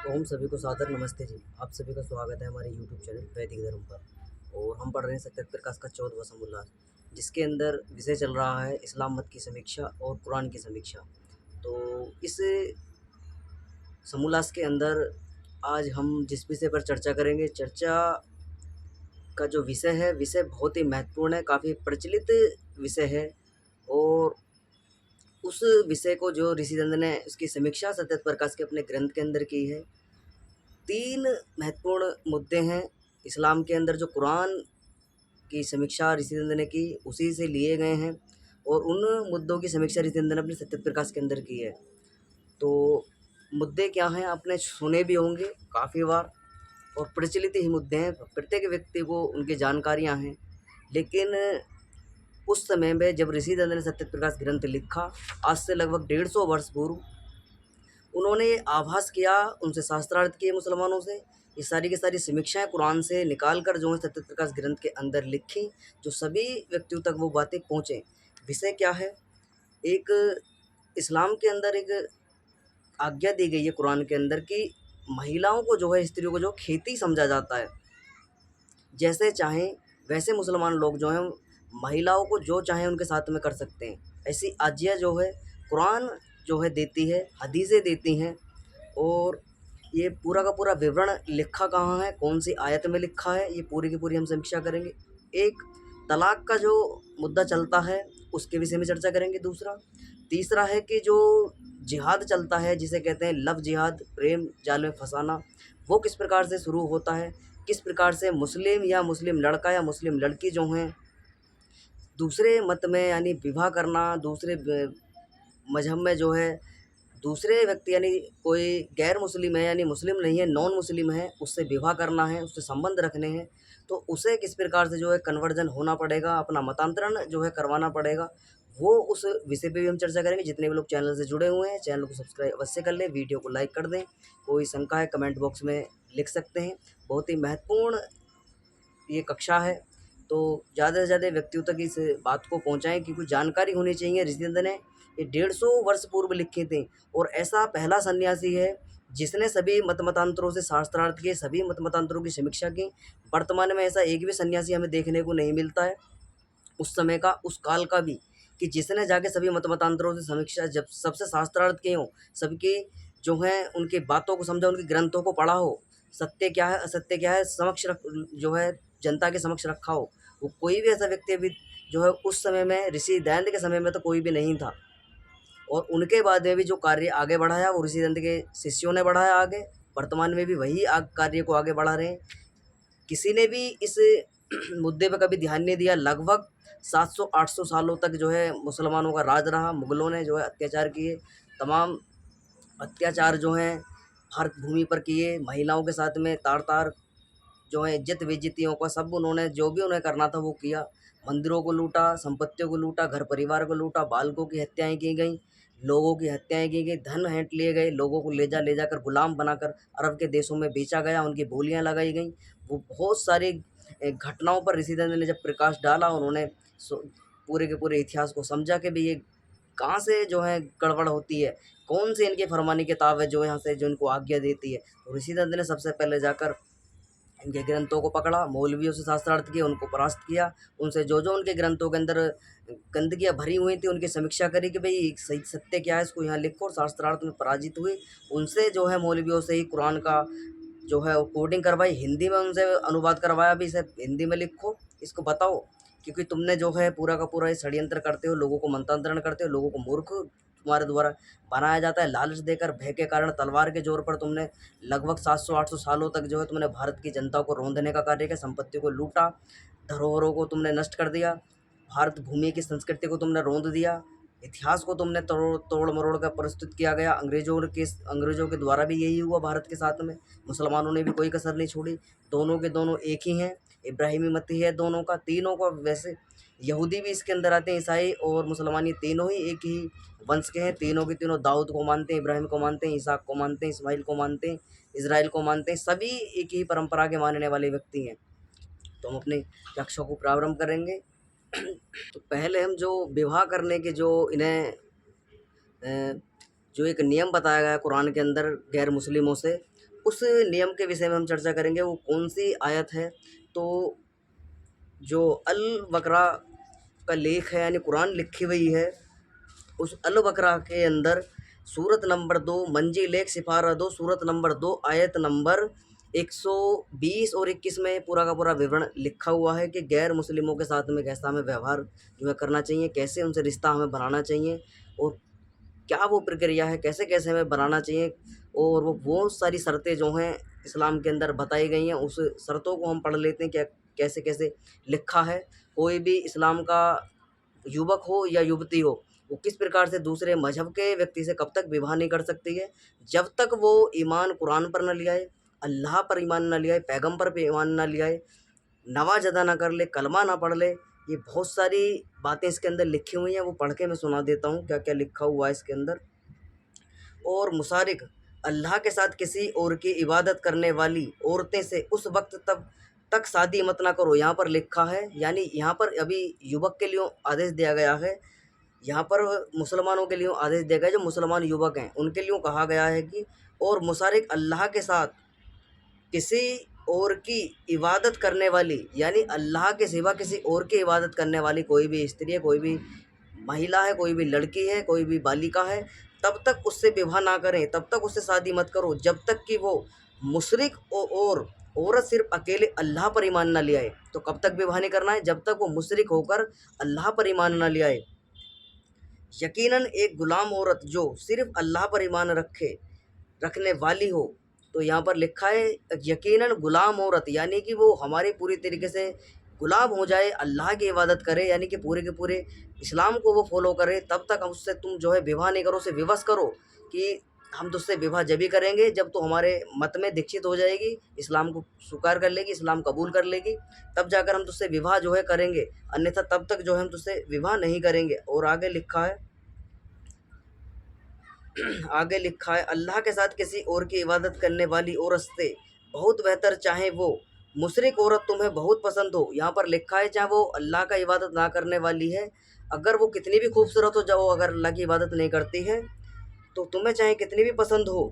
ओम सभी को सादर नमस्ते जी। आप सभी का स्वागत है हमारे यूट्यूब चैनल वैदिक धर्म पर। और हम पढ़ रहे हैं सत्य प्रकाश का 14वां समोल्लास, जिसके अंदर विषय चल रहा है इस्लाम मत की समीक्षा और कुरान की समीक्षा। तो इस समोल्लास के अंदर आज हम जिस विषय पर चर्चा करेंगे, चर्चा का जो विषय है, विषय बहुत ही महत्वपूर्ण है, काफ़ी प्रचलित विषय है। और उस विषय को जो ऋषिदंड ने उसकी समीक्षा सत्य प्रकाश के अपने ग्रंथ के अंदर की है। 3 महत्वपूर्ण मुद्दे हैं इस्लाम के अंदर जो कुरान की समीक्षा ऋषिचंद्र ने की, उसी से लिए गए हैं। और उन मुद्दों की समीक्षा ऋषिचंद्र ने अपने सत्य प्रकाश के अंदर की है। तो मुद्दे क्या हैं आपने सुने भी होंगे काफ़ी बार, और प्रचलित ही मुद्दे हैं, प्रत्येक व्यक्ति को उनकी जानकारियां हैं। लेकिन उस समय में जब ऋषिचंद्र ने सत्य प्रकाश ग्रंथ लिखा, आज से लगभग 150 वर्ष पूर्व, उन्होंने ये आभास किया, उनसे शास्त्रार्थ किए मुसलमानों से, ये सारी की सारी समीक्षाएं कुरान से निकाल कर जो है सत्य प्रकाश ग्रंथ के अंदर लिखी, जो सभी व्यक्तियों तक वो बातें पहुँचे। विषय क्या है? एक इस्लाम के अंदर एक आज्ञा दी गई है कुरान के अंदर कि महिलाओं को जो है, स्त्रियों को जो खेती समझा जाता है, जैसे चाहें वैसे मुसलमान लोग जो हैं महिलाओं को जो चाहें उनके साथ में कर सकते हैं। ऐसी आज्ञा जो है कुरान जो है देती है, हदीसें देती हैं। और ये पूरा का पूरा विवरण लिखा कहाँ है, कौन सी आयत में लिखा है, ये पूरी की पूरी हम समीक्षा करेंगे। एक, तलाक का जो मुद्दा चलता है उसके विषय में चर्चा करेंगे। दूसरा, तीसरा है कि जो जिहाद चलता है, जिसे कहते हैं लव जिहाद, प्रेम जाल में फंसाना, वो किस प्रकार से शुरू होता है, किस प्रकार से मुस्लिम या मुस्लिम लड़का या मुस्लिम लड़की जो हैं दूसरे मत में यानी विवाह करना, दूसरे मजहब में जो है दूसरे व्यक्ति यानी कोई गैर मुस्लिम है यानी मुस्लिम नहीं है, नॉन मुस्लिम है, उससे विवाह करना है, उससे संबंध रखने हैं, तो उसे किस प्रकार से जो है कन्वर्जन होना पड़ेगा, अपना मतांतरण जो है करवाना पड़ेगा, वो उस विषय पे भी हम चर्चा करेंगे। जितने भी लोग चैनल से जुड़े हुए हैं, चैनल को सब्सक्राइब अवश्य कर लें, वीडियो को लाइक कर दें। कोई शंका है कमेंट बॉक्स में लिख सकते हैं। बहुत ही महत्वपूर्ण ये कक्षा है, तो ज़्यादा से ज़्यादा व्यक्तियों तक इस बात को पहुँचाएँ, क्योंकि जानकारी होनी चाहिए। ऋषिचंद्र ने ये 150 वर्ष पूर्व लिखे थे, और ऐसा पहला सन्यासी है जिसने सभी मत मतांतरों से शास्त्रार्थ किए, सभी मत मतांतरों की समीक्षा की। वर्तमान में ऐसा एक भी सन्यासी हमें देखने को नहीं मिलता है, उस समय का, उस काल का भी, कि जिसने जाके सभी मत मतांतरों से समीक्षा, जब सबसे शास्त्रार्थ किए हों, सबकी जो है उनकी बातों को समझा, उनके ग्रंथों को पढ़ा हो, सत्य क्या है असत्य क्या है समक्ष रख जो है जनता के समक्ष रखा हो। वो कोई भी ऐसा व्यक्ति अभी जो है उस समय में, ऋषि दयानंद के समय में तो कोई भी नहीं था। और उनके बाद में भी जो कार्य आगे बढ़ाया वो ऋषि दयानंद के शिष्यों ने बढ़ाया आगे। वर्तमान में भी वही कार्य को आगे बढ़ा रहे हैं। किसी ने भी इस मुद्दे पे कभी ध्यान नहीं दिया। लगभग 700-800 सालों तक जो है मुसलमानों का राज रहा। मुग़लों ने जो है अत्याचार किए, तमाम अत्याचार जो हैं भारत भूमि पर किए, महिलाओं के साथ में तार-तार जो है इज्जत बेइज्जतियों का सब उन्होंने, जो भी उन्हें करना था वो किया। मंदिरों को लूटा, संपत्तियों को लूटा, घर परिवार को लूटा, बालकों की हत्याएँ की गईं, लोगों की हत्याएँ की गई, धन हैंट लिए गए, लोगों को ले जाकर गुलाम बनाकर अरब के देशों में बेचा गया, उनकी बोलियाँ लगाई गईं। वो बहुत सारी घटनाओं पर ऋषिचंद्र ने जब प्रकाश डाला, उन्होंने पूरे के पूरे इतिहास को समझा कि भाई ये कहाँ से जो है गड़बड़ होती है, कौन सी इनकी फरमानी किताब है जो यहाँ से जो इनको आज्ञा देती है। तो ऋषिचंद्र ने सबसे पहले जाकर इनके ग्रंथों को पकड़ा, मौलवियों से शास्त्रार्थ किया, उनको परास्त किया, उनसे जो उनके ग्रंथों के अंदर गंदगियाँ भरी हुई थी उनकी समीक्षा करी कि भाई सही सत्य क्या है, इसको यहाँ लिखो। और शास्त्रार्थ में पराजित हुए, उनसे जो है मौलवियों से ही कुरान का जो है कोडिंग करवाई, हिंदी में उनसे अनुवाद करवाया भी, इसे हिंदी में लिखो, इसको बताओ, क्योंकि तुमने जो है पूरा का पूरा ये षड्यंत्र करते हो, लोगों को मंत्रांतरण करते हो, लोगों को मूर्ख तुम्हारे द्वारा बनाया जाता है। लालच देकर, भय के कारण, तलवार के जोर पर तुमने लगभग 700-800 सालों तक जो है तुमने भारत की जनता को रौंदने का कार्य किया, संपत्ति को लूटा, धरोहरों को तुमने नष्ट कर दिया, भारत भूमि की संस्कृति को तुमने रौंद दिया, इतिहास को तुमने तोड़ मरोड़ कर प्रस्तुत किया गया। अंग्रेज़ों के द्वारा भी यही हुआ भारत के साथ में। मुसलमानों ने भी कोई कसर नहीं छोड़ी। दोनों के दोनों एक ही हैं, इब्राहिमी मत ही है दोनों का, तीनों का। वैसे यहूदी भी इसके अंदर आते हैं, ईसाई और मुसलमान, ये तीनों ही एक ही वंश के हैं। तीनों के तीनों दाऊद को मानते हैं, इब्राहिम को मानते हैं, इसहाक को मानते हैं, इस्माइल को मानते हैं, इज़राइल को मानते हैं। सभी एक ही परंपरा के मानने वाले व्यक्ति हैं। तो हम अपनी कक्षा को प्रारंभ करेंगे। तो पहले हम जो विवाह करने के जो इन्हें जो एक नियम बताया गया है कुरान के अंदर गैर मुस्लिमों से, उस नियम के विषय में हम चर्चा करेंगे। वो कौन सी आयत है? तो जो अल बकरा का लेख है यानी कुरान लिखी हुई है, उस अल बकरा के अंदर सूरत नंबर 2 मंजी लेख सिपारा 2 सूरत नंबर 2 आयत नंबर 120 और 21 में पूरा का पूरा विवरण लिखा हुआ है कि गैर मुस्लिमों के साथ में कैसा हमें व्यवहार जो है करना चाहिए, कैसे उनसे रिश्ता हमें बनाना चाहिए और क्या वो प्रक्रिया है, कैसे कैसे हमें बनाना चाहिए। और वो बहुत सारी शर्तें जो हैं इस्लाम के अंदर बताई गई हैं, उस शर्तों को हम पढ़ लेते हैं क्या कैसे कैसे लिखा है। कोई भी इस्लाम का युवक हो या युवती हो, वो किस प्रकार से दूसरे मजहब के व्यक्ति से कब तक विवाह नहीं कर सकती है, जब तक वो ईमान कुरान पर न ले आए, अल्लाह पर ईमान न ले आए, पैगम्बर पर ईमान न ले आए, नमाज अदा ना कर ले, कलमा ना पढ़ ले। ये बहुत सारी बातें इसके अंदर लिखी हुई हैं, वो पढ़ के मैं सुना देता हूँ क्या क्या लिखा हुआ है इसके अंदर। और मुशारिक अल्लाह के साथ किसी और की इबादत करने वाली औरतें से उस वक्त तक शादी मत ना करो, यहाँ पर लिखा है। यानी यहाँ पर अभी युवक के लिए आदेश दिया गया है, यहाँ पर मुसलमानों के लिए आदेश दिया गया है, जो मुसलमान युवक हैं उनके लिए कहा गया है कि और मुशारिक अल्लाह के साथ किसी और की इबादत करने वाली, यानी अल्लाह के सिवा किसी और की इबादत करने वाली कोई भी स्त्री है, कोई भी महिला है, कोई भी लड़की है, कोई भी बालिका है, तब तक उससे विवाह ना करें, तब तक उससे शादी मत करो जब तक कि वो मुशरिक और औरत सिर्फ अकेले अल्लाह पर ईमान ना ले आए। तो कब तक विवाह नहीं करना है? जब तक वो मुशरिक होकर अल्लाह पर ईमान ना ले आए। यकीनन एक गुलाम औरत जो सिर्फ अल्लाह पर ईमान रखने वाली हो, तो यहाँ पर लिखा है यकीनन गुलाम औरत, यानी कि वो हमारी पूरी तरीके से गुलाम हो जाए, अल्लाह की इबादत करे, यानी कि पूरे के पूरे इस्लाम को वो फॉलो करे, तब तक हम उससे तुम जो है विवाह नहीं करो, उसे विवश करो कि हम तुझसे विवाह जब भी करेंगे जब तो हमारे मत में दीक्षित हो जाएगी, इस्लाम को स्वीकार कर लेगी, इस्लाम कबूल कर लेगी, तब जाकर हम तुझसे विवाह जो है करेंगे, अन्यथा तब तक जो है हम तुझसे विवाह नहीं करेंगे। और आगे लिखा है अल्लाह के साथ किसी और की इबादत करने वाली औरत से बहुत बेहतर, चाहे वो मुशरिक औरत तुम्हें बहुत पसंद हो। यहाँ पर लिखा है चाहे वो अल्लाह का इबादत ना करने वाली है, अगर वो कितनी भी खूबसूरत हो, जब वो अगर अल्लाह की इबादत नहीं करती है, तो तुम्हें चाहे कितनी भी पसंद हो,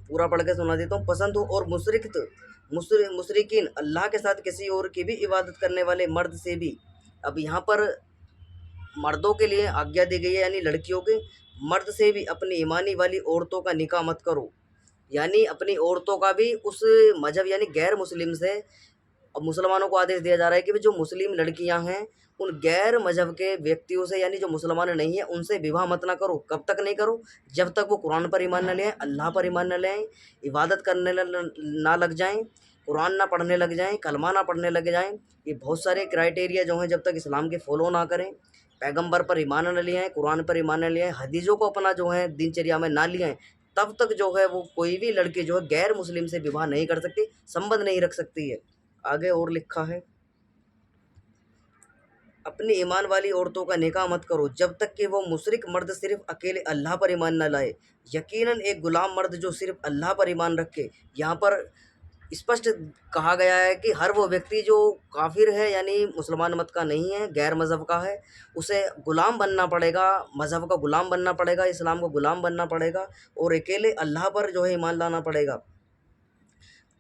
पूरा पढ़ के सुना देता हूँ, पसंद हो, और मुशरिकीन अल्लाह के साथ किसी और की भी इबादत करने वाले मर्द से भी। अब यहाँ पर मर्दों के लिए आज्ञा दी गई है, यानी लड़कियों के, मर्द से भी अपनी ईमानी वाली औरतों का निकाह मत करो, यानी अपनी औरतों का भी उस मजहब यानी गैर मुस्लिम से। अब मुसलमानों को आदेश दिया जा रहा है कि जो मुस्लिम लड़कियां हैं उन गैर मजहब के व्यक्तियों से, यानी जो मुसलमान नहीं है, उनसे विवाह मत ना करो। कब तक नहीं करो? जब तक वो कुरान पर ईमान न ले आए, अल्लाह पर ईमान न ले आए, इबादत करने ना लग जाएं, कुरान ना पढ़ने लग जाएं, कलमा ना पढ़ने लग जाएं। ये बहुत सारे क्राइटेरिया जो हैं जब तक इस्लाम के फॉलो ना करें, पैगंबर पर ईमान न ले आएँ, कुरान पर ईमान न ले आएँ, हदीसों को अपना जो है दिनचर्या में ना ले आएँ, तब तक जो है वो कोई भी लड़की जो है गैर मुस्लिम से विवाह नहीं कर सकती, संबंध नहीं रख सकती है। आगे और लिखा है अपनी ईमान वाली औरतों का निकाह मत करो जब तक कि वो मुशरिक मर्द सिर्फ अकेले अल्लाह पर ईमान न लाए। यकीनन एक गुलाम मर्द जो सिर्फ अल्लाह पर ईमान रखे, यहाँ पर स्पष्ट कहा गया है कि हर वो व्यक्ति जो काफिर है यानी मुसलमान मत का नहीं है, गैर मज़हब का है, उसे गुलाम बनना पड़ेगा, मज़हब का गुलाम बनना पड़ेगा, इस्लाम का गुलाम बनना पड़ेगा और अकेले अल्लाह पर जो है ईमान लाना पड़ेगा।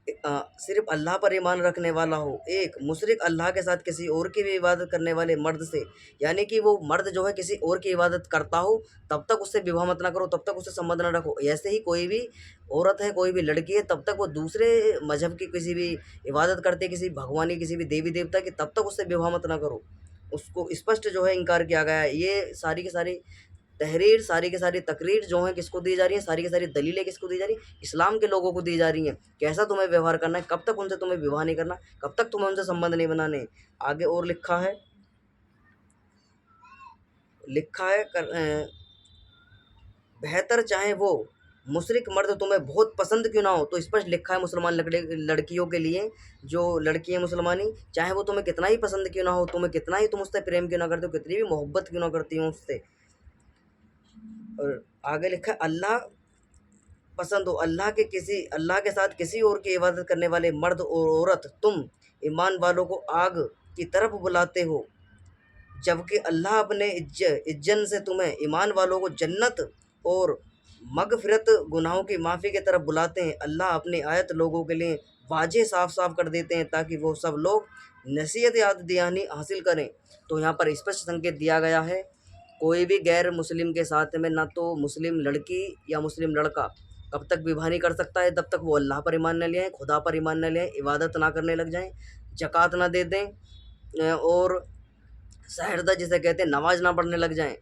सिर्फ अल्लाह पर ईमान रखने वाला हो। एक मुशरिक अल्लाह के साथ किसी और की भी इबादत करने वाले मर्द से, यानी कि वो मर्द जो है किसी और की इबादत करता हो, तब तक उससे विवाह मत ना करो, तब तक उससे संबंध ना रखो। ऐसे ही कोई भी औरत है, कोई भी लड़की है, तब तक वो दूसरे मजहब की किसी भी इबादत करते, किसी भगवान की, किसी भी देवी देवता की, तब तक उससे विवाह मत ना करो। उसको स्पष्ट जो है इनकार किया गया है। ये सारी की सारी तहरीर, सारी की सारी तकरीर जो है किसको दी जा रही है, सारी की सारी दलीलें किसको दी जा रही है, इस्लाम के लोगों को दी जा रही हैं। कैसा तुम्हें व्यवहार करना है, कब तक उनसे तुम्हें विवाह नहीं करना, कब तक तुम्हें उनसे संबंध नहीं बनाने। आगे और लिखा है बेहतर चाहे वो मुशरिक मर्द तुम्हें बहुत पसंद क्यों ना हो। तो स्पष्ट लिखा है मुसलमान लड़कियों के लिए, जो लड़की है मुसलमानी, चाहे वो तुम्हें कितना ही पसंद क्यों ना हो, तुम्हें कितना ही तुम उससे प्रेम क्यों ना करते हो, कितनी भी मोहब्बत क्यों ना करती हो उससे। और आगे लिखा है अल्लाह पसंद हो, अल्लाह के साथ किसी और की इबादत करने वाले मर्द और औरत तुम ईमान वालों को आग की तरफ बुलाते हो, जबकि अल्लाह अपने इज्जन से तुम्हें ईमान वालों को जन्नत और मगफ़िरत गुनाहों की माफ़ी की तरफ बुलाते हैं। अल्लाह अपनी आयत लोगों के लिए वाज़ेह साफ-साफ कर देते हैं ताकि वो सब लोग नसीहत याद दहानी हासिल करें। तो यहाँ पर स्पष्ट संकेत दिया गया है, कोई भी गैर मुस्लिम के साथ में ना तो मुस्लिम लड़की या मुस्लिम लड़का कब तक विवाह नहीं कर सकता है जब तक वो अल्लाह पर ईमान न ले आएँ, खुदा पर ईमान न ले आएँ, इबादत ना करने लग जाएँ, ज़कात ना दे दें और सहरदा जिसे कहते हैं नमाज ना पढ़ने लग जाएँ,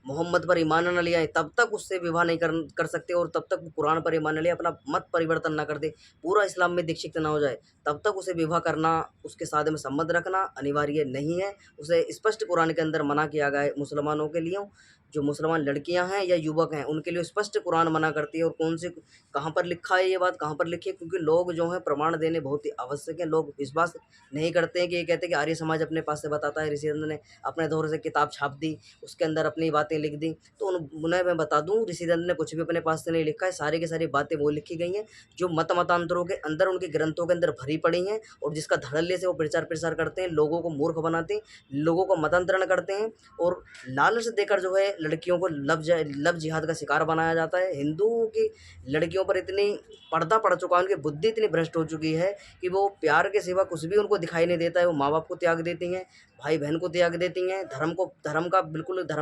मोहम्मद पर ईमान ना ले आएँ, तब तक उससे विवाह नहीं कर सकते और तब तक वो कुरान पर ईमान न ले, अपना मत परिवर्तन ना कर दे, पूरा इस्लाम में दीक्षित ना हो जाए, तब तक उसे विवाह करना, उसके साथ में संबंध रखना अनिवार्य नहीं है। उसे स्पष्ट कुरान के अंदर मना किया गया है। मुसलमानों के लिए, जो मुसलमान लड़कियां हैं या युवक हैं, उनके लिए स्पष्ट कुरान मना करती है। और कौन से कहाँ पर लिखा है ये बात, कहाँ पर लिखी है? क्योंकि लोग जो हैं प्रमाण देने बहुत ही आवश्यक है। लोग विश्वास नहीं करते हैं कि ये कहते हैं कि आर्य समाज अपने पास से बताता है, ऋषिचंद्र ने अपने दौर से किताब छाप दी, उसके अंदर अपनी बातें लिख दी। तो उन्हें मैं बता दूं, ऋषिचंद्र ने कुछ भी अपने पास से नहीं लिखा है, सारी की सारी बातें वो लिखी गई हैं जो मतांतरों के अंदर, उनके ग्रंथों के अंदर भरी पड़ी हैं और जिसका धड़ल्ले से वो प्रचार प्रसार करते हैं, लोगों को मूर्ख बनाते हैं, लोगों को मतांतरण करते हैं और लालच देकर जो है लड़कियों को लव जिहाद का शिकार बनाया जाता है। हिंदुओं की लड़कियों पर इतनी पर्दा पड़ चुका है, उनकी बुद्धि इतनी भ्रष्ट हो चुकी है कि वो प्यार के सिवा कुछ भी उनको दिखाई नहीं देता है। वो माँ बाप को त्याग देती हैं, भाई बहन को त्याग देती हैं, धर्म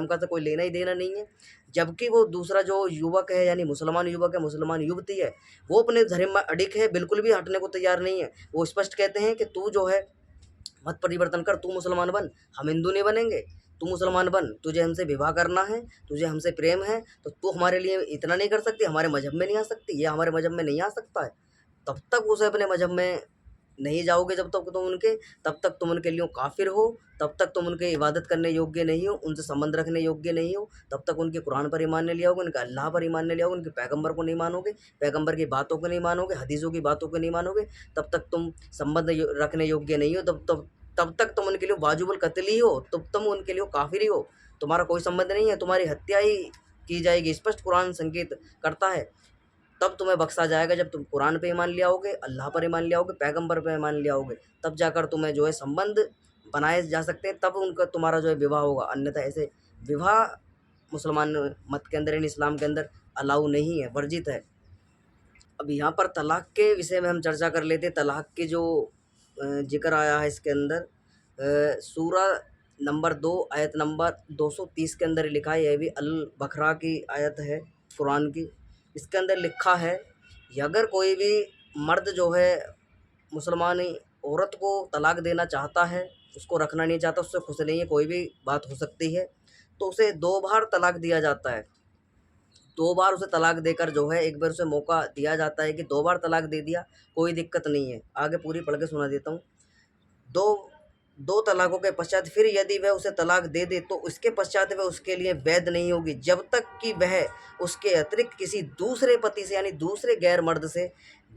का तो कोई लेना ही देना नहीं है। जबकि वो दूसरा जो युवक है, यानी मुसलमान युवक है, मुसलमान युवती है, वो अपने धर्म में अडिग है, बिल्कुल भी हटने को तैयार नहीं है। वो स्पष्ट कहते हैं कि तू जो है मत परिवर्तन कर, तू मुसलमान बन, हम हिंदू नहीं बनेंगे, तू मुसलमान बन, तुझे हमसे विवाह करना है, तुझे हमसे प्रेम है, तो तू हमारे लिए इतना नहीं कर सकती, हमारे मजहब में नहीं आ सकती, ये हमारे मजहब में नहीं आ सकता है। तब तक उसे अपने मजहब में नहीं जाओगे, जब तक तुम उनके, तब तक तुम उनके लिए काफिर हो, तब तक तुम उनके इबादत करने योग्य नहीं हो, उनसे संबंध रखने योग्य नहीं हो, तब तक उनके कुरान पर ईमान नहीं लियाओगे, उनके अल्लाह पर ईमान नहीं लियाओगे, उनके पैगंबर को नहीं मानोगे, पैगंबर की बातों को नहीं मानोगे, हदीसों की बातों को नहीं मानोगे, तब तक तुम संबंध रखने योग्य नहीं हो, तब तक तुम उनके लिए वाजुबुल कत्ल ही हो, तब तुम उनके लिए काफिर ही हो, तुम्हारा कोई संबंध नहीं है, तुम्हारी हत्या ही की जाएगी। स्पष्ट कुरान संकेत करता है। तब तुम्हें बख्शा जाएगा जब तुम कुरान पे ईमान ले आओगे, अल्लाह पर ईमान ले आओगे, पैगंबर पे ईमान ले आओगे, तब जाकर तुम्हें जो है संबंध बनाए जा सकते हैं, तब उनका तुम्हारा जो है विवाह होगा। अन्यथा ऐसे विवाह मुसलमान मत के अंदर, इन इस्लाम के अंदर अलाउ नहीं है, वर्जित है। अब यहाँ पर तलाक के विषय में हम चर्चा कर लेते हैं। तलाक के जो जिक्र आया है इसके अंदर, सूरा नंबर 2 आयत नंबर 230 के अंदर लिखा है, यह भी अल बकरा की आयत है कुरान की। इसके अंदर लिखा है कि अगर कोई भी मर्द जो है मुसलमान औरत को तलाक देना चाहता है, उसको रखना नहीं चाहता, उससे खुश नहीं है, कोई भी बात हो सकती है, तो उसे 2 बार तलाक दिया जाता है। 2 बार उसे तलाक देकर जो है, एक बार उसे मौका दिया जाता है कि 2 बार तलाक दे दिया, कोई दिक्कत नहीं है। आगे पूरी पढ़ के सुना देता हूँ। दो 2 तलाकों के पश्चात फिर यदि वह उसे तलाक दे दे तो उसके पश्चात वह उसके लिए वैध नहीं होगी जब तक कि वह उसके अतिरिक्त किसी दूसरे पति से, यानी दूसरे गैर मर्द से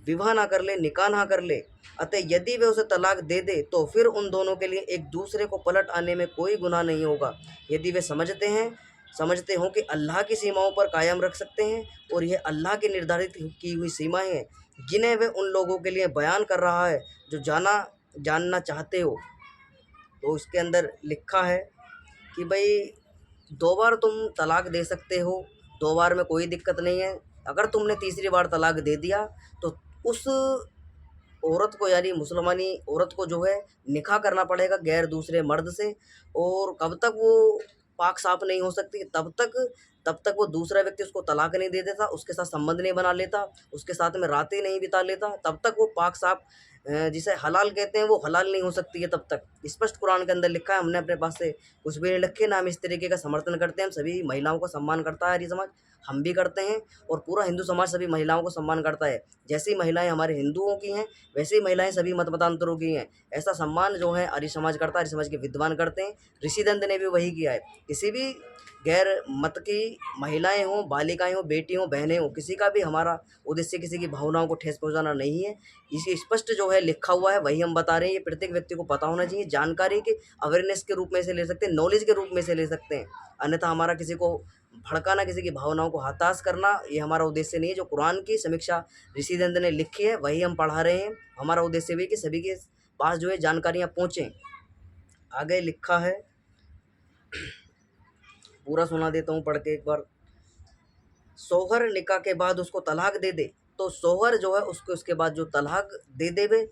विवाह ना कर ले, निकाह ना कर ले। अतः यदि वह उसे तलाक दे दे तो फिर उन दोनों के लिए एक दूसरे को पलट आने में कोई गुनाह नहीं होगा, यदि वे समझते हों कि अल्लाह की सीमाओं पर कायम रख सकते हैं और यह अल्लाह की निर्धारित की हुई सीमाएं हैं जिन्हें वह उन लोगों के लिए बयान कर रहा है जो जानना चाहते हो। तो इसके अंदर लिखा है कि भाई 2 बार तुम तलाक दे सकते हो, 2 बार में कोई दिक्कत नहीं है। अगर तुमने तीसरी बार तलाक दे दिया तो उस औरत को, यानी मुसलमानी औरत को जो है निकाह करना पड़ेगा गैर दूसरे मर्द से। और कब तक वो पाक साफ नहीं हो सकती, तब तक वो दूसरा व्यक्ति उसको तलाक नहीं दे देता, उसके साथ संबंध नहीं बना लेता, उसके साथ में रातें नहीं बिता लेता, तब तक वो पाक साफ, जिसे हलाल कहते हैं, वो हलाल नहीं हो सकती है तब तक। स्पष्ट कुरान के अंदर लिखा है। हमने अपने पास से कुछ भी नहीं रखे, ना हम इस तरीके का समर्थन करते हैं। हम सभी महिलाओं को सम्मान करता है आर्य समाज, हम भी करते हैं और पूरा हिंदू समाज सभी महिलाओं को सम्मान करता है। जैसी महिलाएं हमारे हिंदुओं की हैं, वैसे ही महिलाएं सभी मतांतरों की हैं। ऐसा सम्मान जो है आर्य समाज करता है, आर्य समाज के विद्वान करते हैं। ऋषिदंत ने भी वही किया है। किसी भी गैर मत की महिलाएं हों, बालिकाएं हों, बेटी हों, बहनें हों, किसी का भी हमारा उद्देश्य किसी की भावनाओं को ठेस पहुंचाना नहीं है। इसे स्पष्ट जो है लिखा हुआ है, वही हम बता रहे हैं। ये प्रत्येक व्यक्ति को पता होना चाहिए। जानकारी के अवेयरनेस के रूप में से ले सकते हैं, नॉलेज के रूप में से ले सकते हैं। अन्यथा हमारा किसी को भड़काना, किसी की भावनाओं को हताश करना, ये हमारा उद्देश्य नहीं है। जो कुरान की समीक्षा ऋषिदंत ने लिखी है वही हम पढ़ा रहे हैं। हमारा उद्देश्य भी कि सभी के पास जो है जानकारियाँ पहुँचें। आगे लिखा है, पूरा सुना देता हूँ पढ़ के एक बार। शौहर निकाह के बाद उसको तलाक दे दे, तो शौहर जो है उसको उसके बाद जो तलाक दे देवे,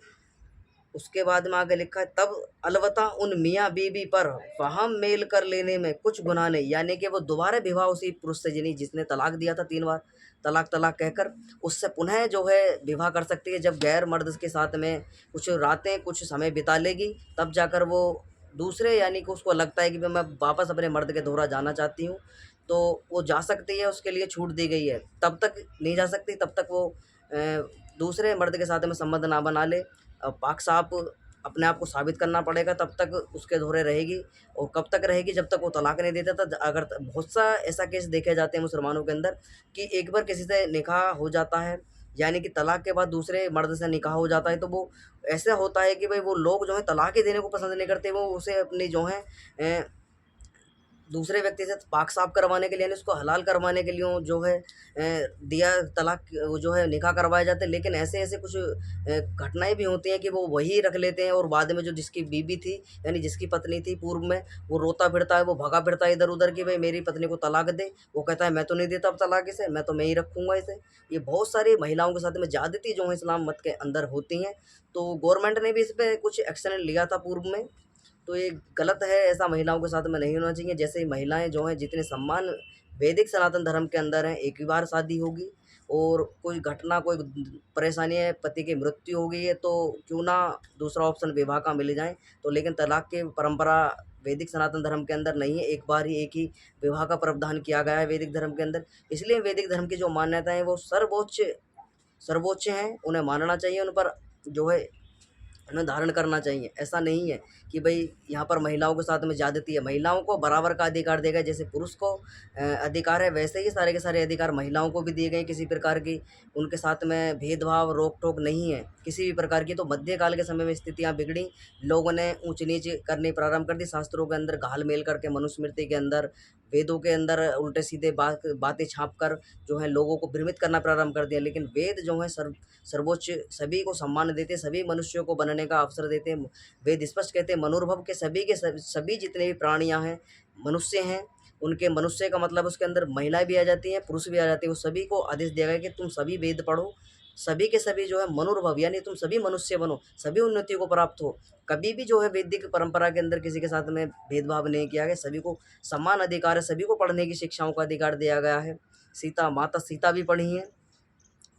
उसके बाद में आगे लिखा है तब अलबत्ता उन मियाँ बीवी पर फ़हम मेल कर लेने में कुछ गुनाह नहीं, यानी कि वो दोबारा विवाह उसी पुरुष से यानी जिसने तलाक दिया था 3 बार, तलाक तलाक कहकर उससे पुनः जो है विवाह कर सकती है। जब गैर मर्द के साथ में कुछ रातें, कुछ समय बिता लेगी, तब जाकर वो दूसरे यानी कि उसको लगता है कि भाई मैं वापस अपने मर्द के धोरा जाना चाहती हूँ, तो वो जा सकती है, उसके लिए छूट दी गई है। तब तक नहीं जा सकती, तब तक वो दूसरे मर्द के साथ में संबंध ना बना ले। पाक साफ अपने आप को साबित करना पड़ेगा, तब तक उसके धोरे रहेगी। और कब तक रहेगी? जब तक वो तलाक नहीं देता था। अगर बहुत सा ऐसा केस देखे जाते हैं मुसलमानों के अंदर कि एक बार किसी से निकाह हो जाता है, यानी कि तलाक के बाद दूसरे मर्द से निकाह हो जाता है, तो वो ऐसा होता है कि भाई वो लोग जो है तलाक ही देने को पसंद नहीं करते, वो उसे अपनी जो है दूसरे व्यक्ति से पाक साफ करवाने के लिए यानी उसको हलाल करवाने के लिए जो है दिया तलाक वो जो है निकाह करवाए जाते हैं। लेकिन ऐसे-ऐसे कुछ घटनाएँ भी होती हैं कि वो वही रख लेते हैं और बाद में जो जिसकी बीवी थी यानी जिसकी पत्नी थी पूर्व में, वो रोता फिरता है, वो भगा फिरता है इधर-उधर कि भई मेरी पत्नी को तलाक दे। वो कहता है मैं तो नहीं देता अब तलाक इसे, मैं तो मैं ही रखूँगा इसे। ये बहुत सारी महिलाओं के साथ में ज़्यादती जो है इस्लाम मत के अंदर होती हैं। तो गवर्नमेंट ने भी इस पे कुछ एक्शन लिया था पूर्व में। तो ये गलत है, ऐसा महिलाओं के साथ में नहीं होना चाहिए। जैसे ही महिलाएँ जो हैं जितने सम्मान वैदिक सनातन धर्म के अंदर हैं, एक ही बार शादी होगी और कोई घटना, कोई परेशानी है, पति की मृत्यु हो गई है, तो क्यों ना दूसरा ऑप्शन विवाह का मिल जाए। तो लेकिन तलाक की परंपरा वैदिक सनातन धर्म के अंदर नहीं है, एक बार ही एक ही विवाह का प्रावधान किया गया है वैदिक धर्म के अंदर। इसलिए वैदिक धर्म की जो मान्यताएँ हैं वो सर्वोच्च सर्वोच्च हैं, उन्हें मानना चाहिए, उन पर जो है उन्हें धारण करना चाहिए। ऐसा नहीं है कि भई यहाँ पर महिलाओं के साथ में ज़्यादती है। महिलाओं को बराबर का अधिकार दिया गया, जैसे पुरुष को अधिकार है, वैसे ही सारे के सारे अधिकार महिलाओं को भी दिए गए हैं। किसी प्रकार की उनके साथ में भेदभाव, रोक-टोक नहीं है, किसी भी प्रकार की। तो मध्यकाल के समय में स्थितियाँ बिगड़ी, लोगों ने ऊँच-नीच करनी प्रारंभ कर दी, शास्त्रों के अंदर घाल-मेल करके, मनुस्मृति के अंदर, वेदों के अंदर उल्टे-सीधे बातें छाप कर जो है लोगों को भ्रमित करना प्रारंभ कर दिया। लेकिन वेद जो है सर्वोच्च, सभी को सम्मान देते हैं, सभी मनुष्यों को बनने का अवसर देते हैं। वेद स्पष्ट कहते हैं मनुर्भव के सभी जितने भी प्राणियाँ हैं, मनुष्य हैं, उनके मनुष्य का मतलब उसके अंदर महिलाएँ भी आ जाती हैं, पुरुष भी आ जाते हैं। वो सभी को आदेश दिया गया है कि तुम सभी वेद पढ़ो, सभी के सभी जो है मनुर्भव यानी तुम सभी मनुष्य बनो, सभी उन्नति को प्राप्त हो। कभी भी जो है वैदिक परंपरा के अंदर किसी के साथ में भेदभाव नहीं किया गया, सभी को समान अधिकार है, सभी को पढ़ने की शिक्षाओं का अधिकार दिया गया है। माता सीता भी पढ़ी हैं,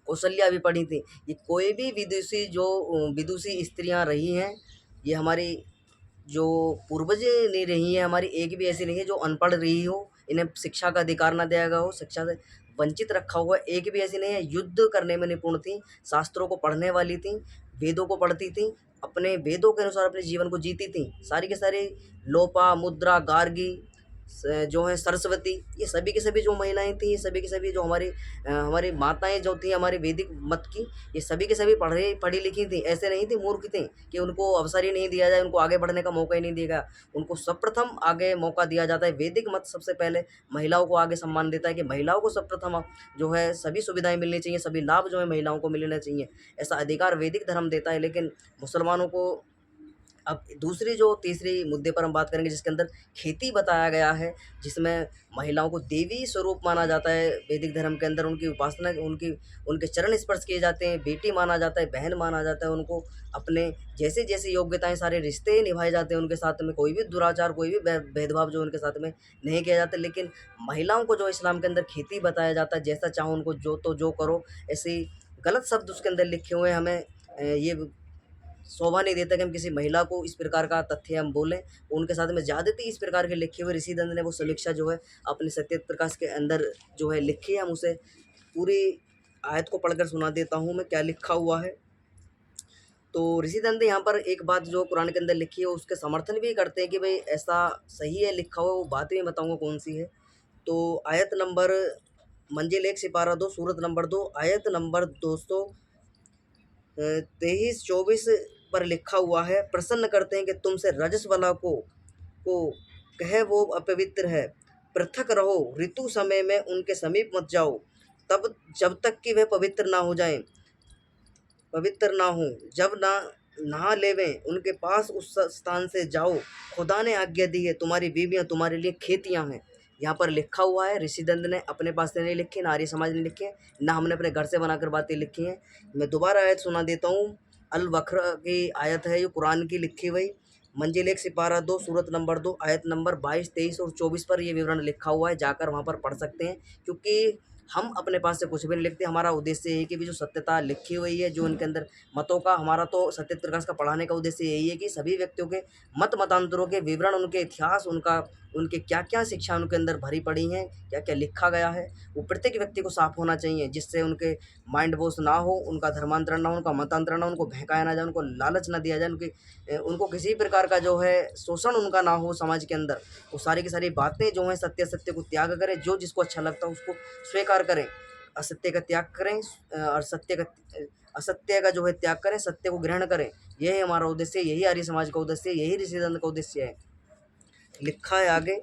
कौशल्या भी पढ़ी थी। ये कोई भी विदुषी स्त्रियाँ रही हैं, ये हमारी जो पूर्वजें नहीं रही हैं, हमारी एक भी ऐसी नहीं है जो अनपढ़ रही हो, इन्हें शिक्षा का अधिकार ना दिया गया हो, शिक्षा से वंचित रखा हुआ एक भी ऐसी नहीं है। युद्ध करने में निपुण थीं, शास्त्रों को पढ़ने वाली थीं, वेदों को पढ़ती थीं, अपने वेदों के अनुसार अपने जीवन को जीती थीं। सारी की सारी लोपा, मुद्रा, गार्गी जो है सरस्वती, ये सभी की सभी जो महिलाएँ थीं, ये सभी की सभी जो हमारी माताएँ जो थीं हमारी वैदिक मत की, ये सभी की सभी पढ़ी लिखी थीं। ऐसे नहीं थी मूर्ख थीं कि उनको अवसर ही नहीं दिया जाए, उनको आगे बढ़ने का मौका ही नहीं दिया गया। उनको सर्वप्रथम आगे मौका दिया जाता है। वैदिक मत सबसे पहले महिलाओं को आगे सम्मान देता है कि महिलाओं को सर्वप्रथम जो है सभी सुविधाएँ मिलनी चाहिए, सभी लाभ जो है महिलाओं को मिलने चाहिए। ऐसा अधिकार वैदिक धर्म देता है। लेकिन मुसलमानों को अब दूसरी जो तीसरी मुद्दे पर हम बात करेंगे जिसके अंदर खेती बताया गया है, जिसमें महिलाओं को देवी स्वरूप माना जाता है वैदिक धर्म के अंदर, उनकी उपासना उनके चरण स्पर्श किए जाते हैं, बेटी माना जाता है, बहन माना जाता है, उनको अपने जैसी-जैसी योग्यताएँ सारे रिश्ते निभाए जाते हैं उनके साथ में, कोई भी दुराचार, कोई भी भेदभाव जो उनके साथ में नहीं किया जाता। लेकिन महिलाओं को जो इस्लाम के अंदर खेती बताया जाता है, जैसा चाहो उनको जो करो, ऐसे गलत शब्द उसके अंदर लिखे हुए हैं। हमें ये शोभा नहीं देता कि हम किसी महिला को इस प्रकार का तथ्य हम बोलें। उनके साथ में ज़्यादती इस प्रकार के लिखे हुए ऋषिदंत ने वो समीक्षा जो है अपने सत्य प्रकाश के अंदर जो है लिखी है। हम उसे पूरी आयत को पढ़कर सुना देता हूँ मैं क्या लिखा हुआ है। तो ऋषिदंत यहाँ पर एक बात जो कुरान के अंदर लिखी है उसके समर्थन भी करते हैं कि भाई ऐसा सही है लिखा हुआ, वो बात भी बताऊँगा कौन सी है। तो आयत नंबर मंजिल 1 सिपारा 2 सूरत नंबर 2 आयत नंबर 223-24 पर लिखा हुआ है, प्रसन्न करते हैं कि तुमसे रजस वाला को कहे वो अपवित्र है, पृथक रहो, ऋतु समय में उनके समीप मत जाओ, तब जब तक कि वे पवित्र ना हो, जब ना नहा लेवें उनके पास उस स्थान से जाओ, खुदा ने आज्ञा दी है, तुम्हारी बीवियाँ तुम्हारे लिए खेतियाँ हैं। यहाँ पर लिखा हुआ है, ऋषिदंत ने अपने पास से नहीं लिखी, ना आर्य समाज ने लिखी है, ना हमने अपने घर से बनाकर बातें लिखी हैं। मैं दोबारा आयत सुना देता हूँ। अल बकरा की आयत है, ये कुरान की लिखी हुई, मंजिल 1 सिपारा 2 सूरत नंबर 2 आयत नंबर 22, 23 और 24 पर ये विवरण लिखा हुआ है। जाकर वहाँ पर पढ़ सकते हैं, क्योंकि हम अपने पास से कुछ भी नहीं लिखते। हमारा उद्देश्य यही है कि भी जो सत्यता लिखी हुई है, जो उनके अंदर मतों का, हमारा तो सत्य प्रकाश का पढ़ाने का उद्देश्य यही है कि सभी व्यक्तियों के मत मतांतरों के विवरण, उनके इतिहास, उनके क्या क्या शिक्षा उनके अंदर भरी पड़ी हैं, क्या क्या लिखा गया है, वो प्रत्येक व्यक्ति को साफ होना चाहिए, जिससे उनके माइंड वॉश ना हो, उनका धर्मांतरण ना हो, उनका मतांतरण ना हो, उनको बहकाया ना जाए, उनको लालच ना दिया जाए, उनको किसी प्रकार का जो है शोषण उनका ना हो समाज के अंदर। वो सारी की सारी बातें जो हैं सत्य सत्य को त्याग करें, जो जिसको अच्छा लगता है उसको स्वीकार करें, असत्य का त्याग करें, और असत्य का जो है त्याग करें, सत्य को ग्रहण करें। यही हमारा उद्देश्य, यही आर्य समाज का उद्देश्य, यही ऋषिदंत का उद्देश्य है। लिखा है आगे,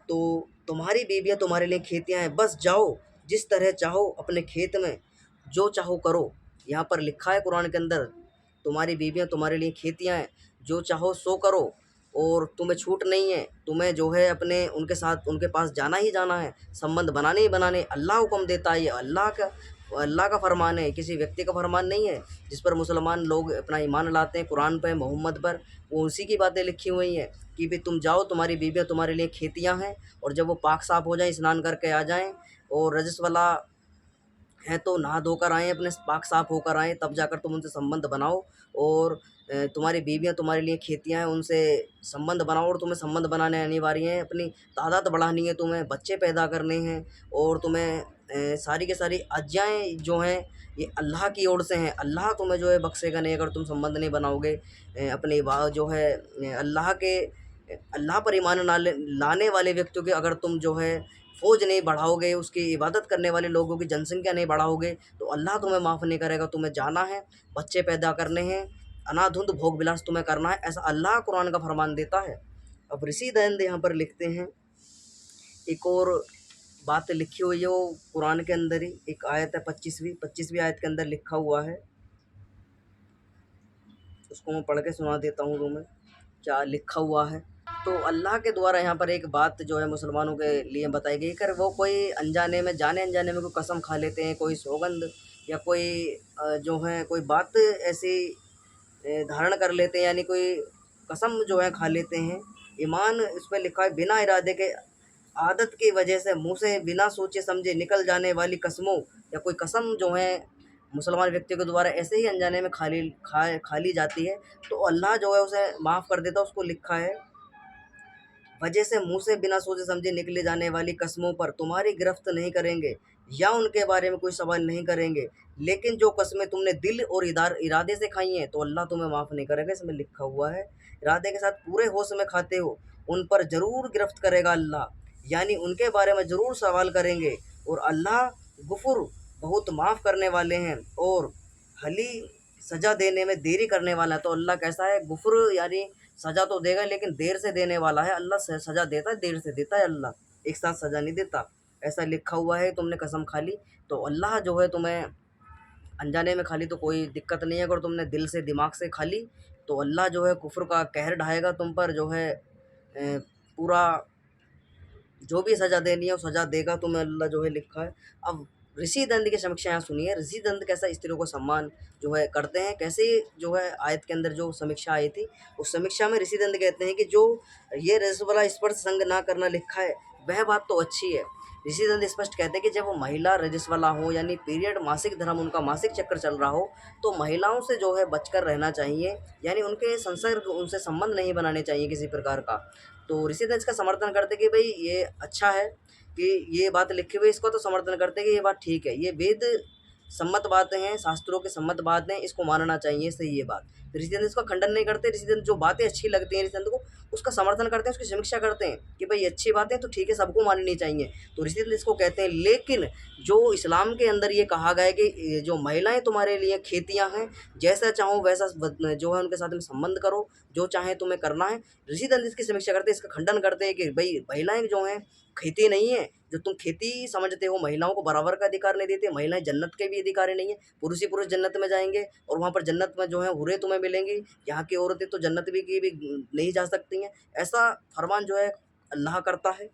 तो तुम्हारी बीवियाँ तुम्हारे लिए खेतियाँ हैं, बस जाओ जिस तरह चाहो अपने खेत में जो चाहो करो। यहाँ पर लिखा है कुरान के अंदर, तुम्हारी बीवियाँ तुम्हारे लिए खेतियाँ हैं, जो चाहो सो करो, और तुम्हें छूट नहीं है, तुम्हें जो है अपने उनके साथ उनके पास जाना ही जाना है, संबंध बनाने ही बनाने। अल्लाह हुक्म देता है, ये अल्लाह का फरमान है, किसी व्यक्ति का फरमान नहीं है। जिस पर मुसलमान लोग अपना ईमान लाते हैं, कुरान पर, मोहम्मद पर, वो उसी की बातें लिखी हुई हैं कि भाई तुम जाओ, तुम्हारी बीवियाँ तुम्हारे लिए खेतियाँ हैं, और जब वो पाक साफ हो जाएं, स्नान करके आ जाएं, और रजस वाला है तो नहा धोकर आएँ, अपने पाक साफ होकर आएँ, तब जाकर तुम उनसे संबंध बनाओ। और तुम्हारी बीवियाँ तुम्हारे लिए खेतियाँ हैं, उनसे संबंध बनाओ, और तुम्हें संबंध बनाने अनिवार्य है, अपनी तादाद बढ़ानी है, तुम्हें बच्चे पैदा करने हैं, और तुम्हें सारी की सारी आज्ञाएँ जो हैं ये अल्लाह की ओर से हैं। अल्लाह तुम्हें जो है बख्शेगा नहीं अगर तुम संबंध नहीं बनाओगे। अपने जो है अल्लाह पर ईमान लाने वाले व्यक्तियों के अगर तुम जो है फ़ौज नहीं बढ़ाओगे, उसकी इबादत करने वाले लोगों की जनसंख्या नहीं बढ़ाओगे, तो अल्लाह तुम्हें माफ़ नहीं करेगा। तुम्हें जाना है, बच्चे पैदा करने हैं, अनाधुंध भोग विलास तुम्हें करना है, ऐसा अल्लाह कुरान का फरमान देता है। अब ऋषि दयानंद यहाँ पर लिखते हैं, एक और बात लिखी हुई है वो कुरान के अंदर ही, एक आयत है 25वीं आयत के अंदर लिखा हुआ है, उसको मैं पढ़ के सुना देता हूँ तुम्हें क्या लिखा हुआ है। तो अल्लाह के द्वारा यहाँ पर एक बात जो है मुसलमानों के लिए बताई गई, कर वो कोई अनजाने में, जाने अनजाने में कोई कसम खा लेते हैं, कोई सौगंध, या कोई जो है कोई बात ऐसी धारण कर लेते हैं, यानी कोई कसम जो है खा लेते हैं। ईमान इस पर लिखा है, बिना इरादे के, आदत की वजह से मुँह से बिना सोचे समझे निकल जाने वाली कसमों, या कोई कसम जो है मुसलमान व्यक्ति के द्वारा ऐसे ही अनजाने में खा ली जाती है, तो अल्लाह जो है उसे माफ़ कर देता है। उसको लिखा है, वजह से मुँह से बिना सोचे समझे निकले जाने वाली कस्मों पर तुम्हारी गिरफ्त नहीं करेंगे, या उनके बारे में कोई सवाल नहीं करेंगे, लेकिन जो कस्में तुमने दिल और इरादे से खाई हैं तो अल्लाह तुम्हें माफ़ नहीं करेगा। इसमें लिखा हुआ है, इरादे के साथ पूरे होश में खाते हो, उन पर ज़रूर गिरफ्त करेगा अल्लाह, यानी उनके बारे में ज़रूर सवाल करेंगे। और अल्लाह गफूर, बहुत माफ़ करने वाले हैं, और हली, सज़ा देने में देरी करने वाला है। तो अल्लाह कैसा है, गफूर, यानी सज़ा तो देगा लेकिन देर से देने वाला है। अल्लाह सज़ा देता है, देर से देता है, अल्लाह एक साथ सज़ा नहीं देता। ऐसा लिखा हुआ है, तुमने कसम खा ली तो अल्लाह जो है तुम्हें अनजाने में खा ली तो कोई दिक्कत नहीं है, अगर तुमने दिल से दिमाग से खा ली तो अल्लाह जो है कुफ्र का कहर ढाएगा तुम पर, जो है पूरा जो भी सज़ा देनी है वो सज़ा देगा तुम्हें, अल्लाह जो है लिखा है। अब ऋषि दंड की समीक्षा यहाँ सुनिए, ऋषि दंड कैसा स्त्रियों को सम्मान जो है करते हैं, कैसे जो है आयत के अंदर जो समीक्षा आई थी, उस समीक्षा में ऋषि दंड कहते हैं कि जो ये रस वाला स्पर्श संग ना करना लिखा है वह बात तो अच्छी है। ऋषि दंड स्पष्ट कहते हैं कि जब वो महिला रजस वाला हो, यानी पीरियड, मासिक धर्म, उनका मासिक चक्कर चल रहा हो, तो महिलाओं से जो है बचकर रहना चाहिए, यानी उनके संसर्ग, उनसे संबंध नहीं बनाने चाहिए किसी प्रकार का। तो ऋषि दंड इसका समर्थन करते कि भाई ये अच्छा है कि ये बात लिखी हुई, इसको तो समर्थन करते हैं कि ये बात ठीक है, ये वेद सम्मत बातें हैं, शास्त्रों के सम्मत बातें हैं, इसको मानना चाहिए, सही ये बात। ऋषिदंत इसका खंडन नहीं करते, ऋषिदंत जो बातें अच्छी लगती हैं ऋषिदंत को उसका समर्थन करते हैं, उसकी समीक्षा करते हैं कि भाई अच्छी बातें तो ठीक है, सबको माननी चाहिए, तो ऋषिदंत इसको कहते हैं। लेकिन जो इस्लाम के अंदर ये कहा गया है कि जो महिलाएं तुम्हारे लिए खेतियां हैं, जैसा चाहो वैसा जो है उनके साथ में संबंध करो, जो चाहे तुम्हें करना है। ऋषिदंत इसकी समीक्षा करते हैं, इसका खंडन करते हैं कि भाई महिलाएं जो हैं खेती नहीं है, जो तुम खेती समझते हो, महिलाओं को बराबर का अधिकार नहीं देते, महिलाएं जन्नत के भी अधिकारी नहीं है, पुरुष ही पुरुष जन्नत में जाएंगे, और वहाँ पर जन्नत में जो है हुरे तुम्हें मिलेंगी, यहाँ की औरतें तो जन्नत भी की भी नहीं जा सकती हैं। ऐसा फरमान जो है अल्लाह करता है,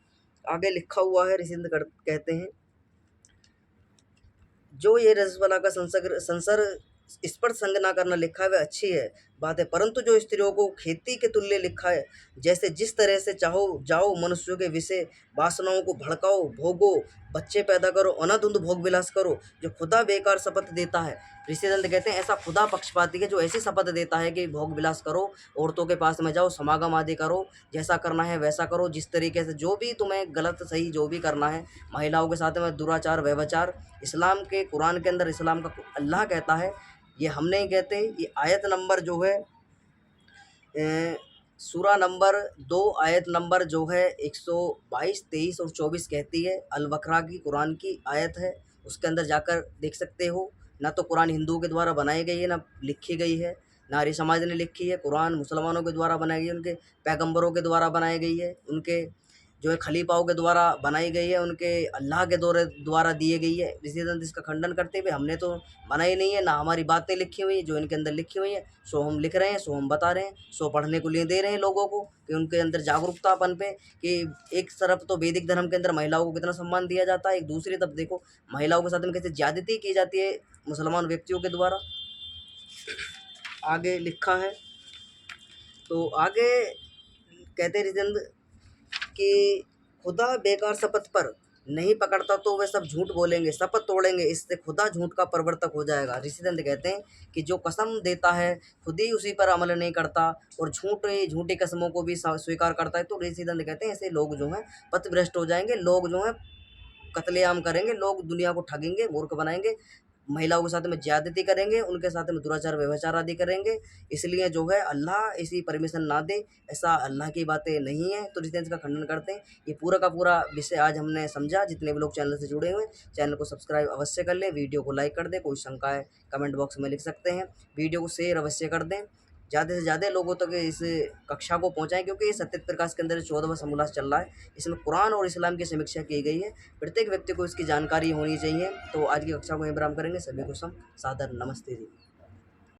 आगे लिखा हुआ है, ऋषिंद कहते हैं, जो ये रजस्वला का संसर स्पर्श संग ना करना लिखा है वह अच्छी है बात है, परंतु जो स्त्रियों को खेती के तुल्य लिखा है, जैसे जिस तरह से चाहो जाओ मनुष्यों के विषय, वासनाओं को भड़काओ, भोगो, बच्चे पैदा करो, अनधुंध भोग विलास करो, जो खुदा बेकार शपथ देता है। ऋषिदंत कहते हैं ऐसा खुदा पक्षपाती है जो ऐसी शपथ देता है कि भोग विलास करो, औरतों के पास में जाओ, समागम आदि करो, जैसा करना है वैसा करो, जिस तरीके से जो भी तुम्हें गलत सही जो भी करना है, महिलाओं के साथ में दुराचार व्यभिचार, इस्लाम के कुरान के अंदर इस्लाम का अल्लाह कहता है, ये हम नहीं कहते। ये आयत नंबर जो है सूरा नंबर 2 आयत नंबर जो है 122, 23 और 24 कहती है, अल बकरा की कुरान की आयत है, उसके अंदर जाकर देख सकते हो। ना तो कुरान हिंदुओं के द्वारा बनाई गई है, ना लिखी गई है, ना आर्य समाज ने लिखी है। कुरान मुसलमानों के द्वारा बनाई गई है, उनके पैगंबरों के द्वारा बनाई गई है, उनके जो है खलीफाओं के द्वारा बनाई गई है, उनके अल्लाह के द्वारा दिए गई है। ऋषिदंत इसका खंडन करते हुए हमने तो बनाई नहीं है, ना हमारी बातें लिखी हुई हैं, जो इनके अंदर लिखी हुई हैं सो हम लिख रहे हैं, सो हम बता रहे हैं, सो पढ़ने को लिए दे रहे हैं लोगों को कि उनके अंदर जागरूकतापन पे, कि एक तरफ तो वैदिक धर्म के अंदर महिलाओं को कितना सम्मान दिया जाता है, एक दूसरी तरफ देखो महिलाओं के साथ में कैसे ज्यादती की जाती है मुसलमान व्यक्तियों के द्वारा। आगे लिखा है, तो आगे कहते हैं ऋषिदंत कि खुदा बेकार शपथ पर नहीं पकड़ता तो वे सब झूठ बोलेंगे, शपथ तोड़ेंगे, इससे खुदा झूठ का प्रवर्तक हो जाएगा। ऋषिदंत कहते हैं कि जो कसम देता है खुद ही उसी पर अमल नहीं करता और झूठी कसमों को भी स्वीकार करता है, तो ऋषिदंत कहते हैं ऐसे लोग जो हैं पथभ्रष्ट हो जाएंगे, लोग जो हैं कत्लेआम करेंगे, लोग दुनिया को ठगेंगे, मूर्ख बनाएंगे, महिलाओं के साथ में ज्यादती करेंगे, उनके साथ में दुराचार व्यभिचार आदि करेंगे। इसलिए जो है अल्लाह इसी परमिशन ना दे, ऐसा अल्लाह की बातें नहीं है, तो रिसेंस का खंडन करते हैं। ये पूरा का पूरा विषय आज हमने समझा। जितने भी लोग चैनल से जुड़े हुए हैं चैनल को सब्सक्राइब अवश्य कर लें, वीडियो को लाइक कर दें, कोई शंका है कमेंट बॉक्स में लिख सकते हैं, वीडियो को शेयर अवश्य कर दें, ज़्यादा से ज़्यादा लोगों तक इस कक्षा को पहुँचाएँ, क्योंकि ये सत्य प्रकाश के अंदर 14वां समोल्लास चल रहा है, इसमें कुरान और इस्लाम की समीक्षा की गई है, प्रत्येक व्यक्ति को इसकी जानकारी होनी चाहिए। तो आज की कक्षा को यहीं विराम करेंगे। सभी को सादर नमस्ते जी।